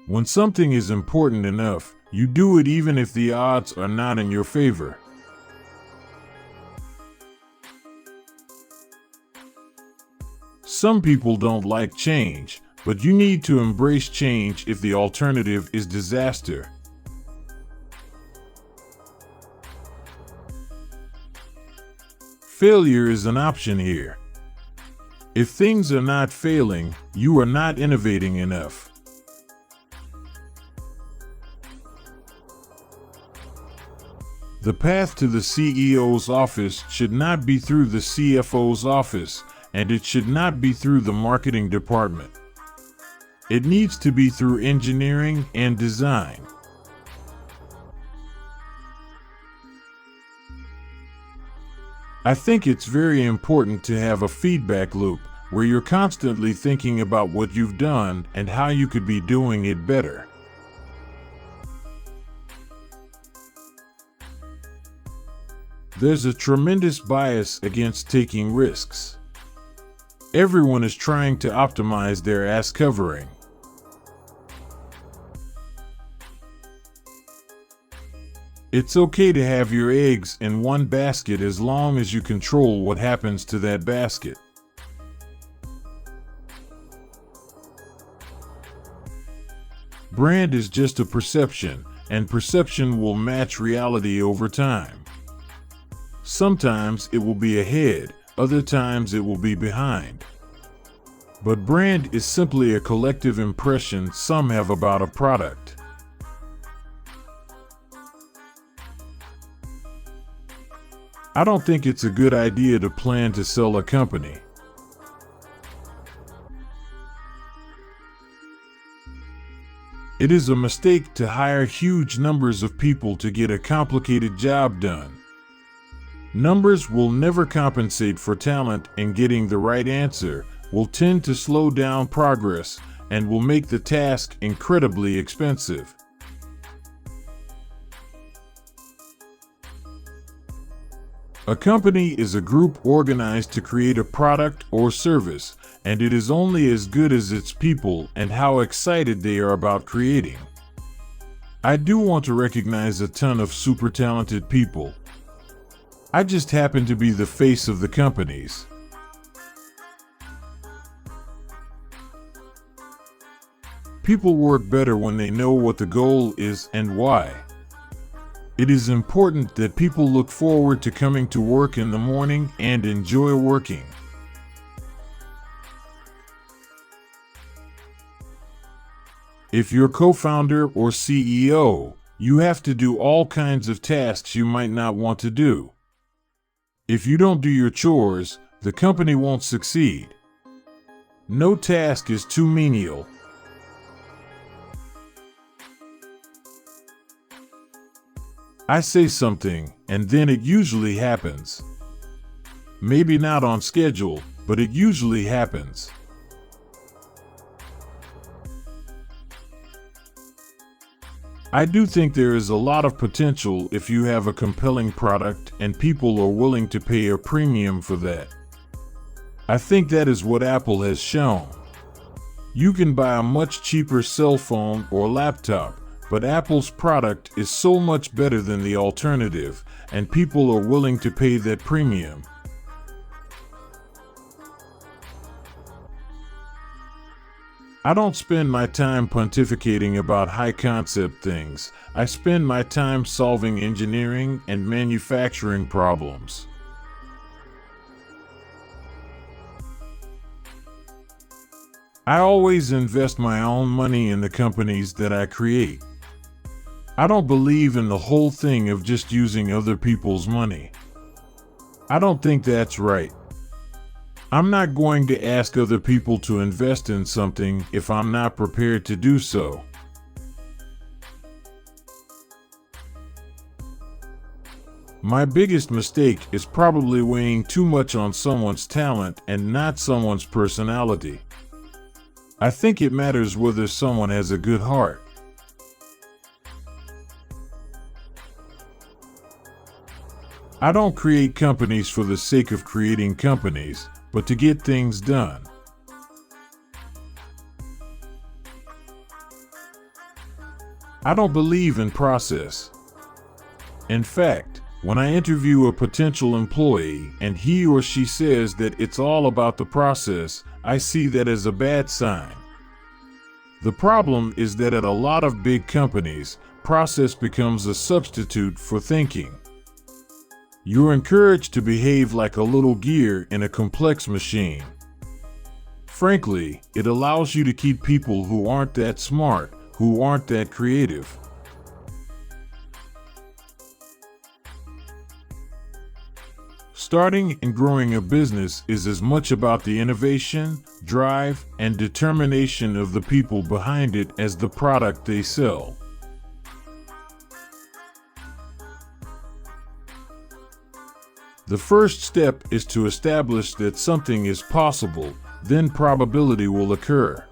When something is important enough, you do it even if the odds are not in your favor. Some people don't like change, but you need to embrace change if the alternative is disaster. Failure is an option here. If things are not failing, you are not innovating enough. The path to the CEO's office should not be through the CFO's office, and it should not be through the marketing department. It needs to be through engineering and design. I think it's very important to have a feedback loop where you're constantly thinking about what you've done and how you could be doing it better. There's a tremendous bias against taking risks. Everyone is trying to optimize their ass covering. It's okay to have your eggs in one basket as long as you control what happens to that basket. Brand is just a perception, and perception will match reality over time. Sometimes it will be ahead, other times it will be behind. But brand is simply a collective impression some have about a product. I don't think it's a good idea to plan to sell a company. It is a mistake to hire huge numbers of people to get a complicated job done. Numbers will never compensate for talent, and getting the right answer will tend to slow down progress and will make the task incredibly expensive. A company is a group organized to create a product or service, and it is only as good as its people and how excited they are about creating. I do want to recognize a ton of super talented people. I just happen to be the face of the companies. People work better when they know what the goal is and why. It is important that people look forward to coming to work in the morning and enjoy working. If you're co-founder or CEO, you have to do all kinds of tasks you might not want to do. If you don't do your chores, the company won't succeed. No task is too menial. I say something, and then it usually happens. Maybe not on schedule, but it usually happens. I do think there is a lot of potential if you have a compelling product and people are willing to pay a premium for that. I think that is what Apple has shown. You can buy a much cheaper cell phone or laptop, but Apple's product is so much better than the alternative, and people are willing to pay that premium. I don't spend my time pontificating about high-concept things. I spend my time solving engineering and manufacturing problems. I always invest my own money in the companies that I create. I don't believe in the whole thing of just using other people's money. I don't think that's right. I'm not going to ask other people to invest in something if I'm not prepared to do so. My biggest mistake is probably weighing too much on someone's talent and not someone's personality. I think it matters whether someone has a good heart. I don't create companies for the sake of creating companies, but to get things done. I don't believe in process. In fact, when I interview a potential employee and he or she says that it's all about the process, I see that as a bad sign. The problem is that at a lot of big companies, process becomes a substitute for thinking. You're encouraged to behave like a little gear in a complex machine. Frankly, it allows you to keep people who aren't that smart, who aren't that creative. Starting and growing a business is as much about the innovation, drive, and determination of the people behind it as the product they sell. The first step is to establish that something is possible, then probability will occur.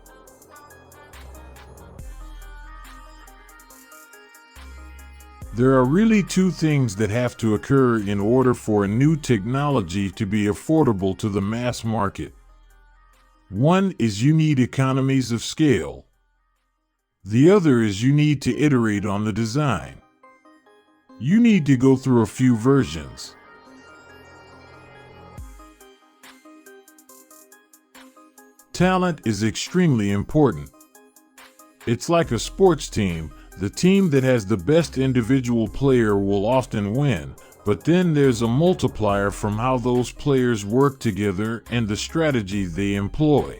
There are really two things that have to occur in order for a new technology to be affordable to the mass market. One is you need economies of scale. The other is you need to iterate on the design. You need to go through a few versions. Talent is extremely important. It's like a sports team. The team that has the best individual player will often win, but then there's a multiplier from how those players work together and the strategy they employ.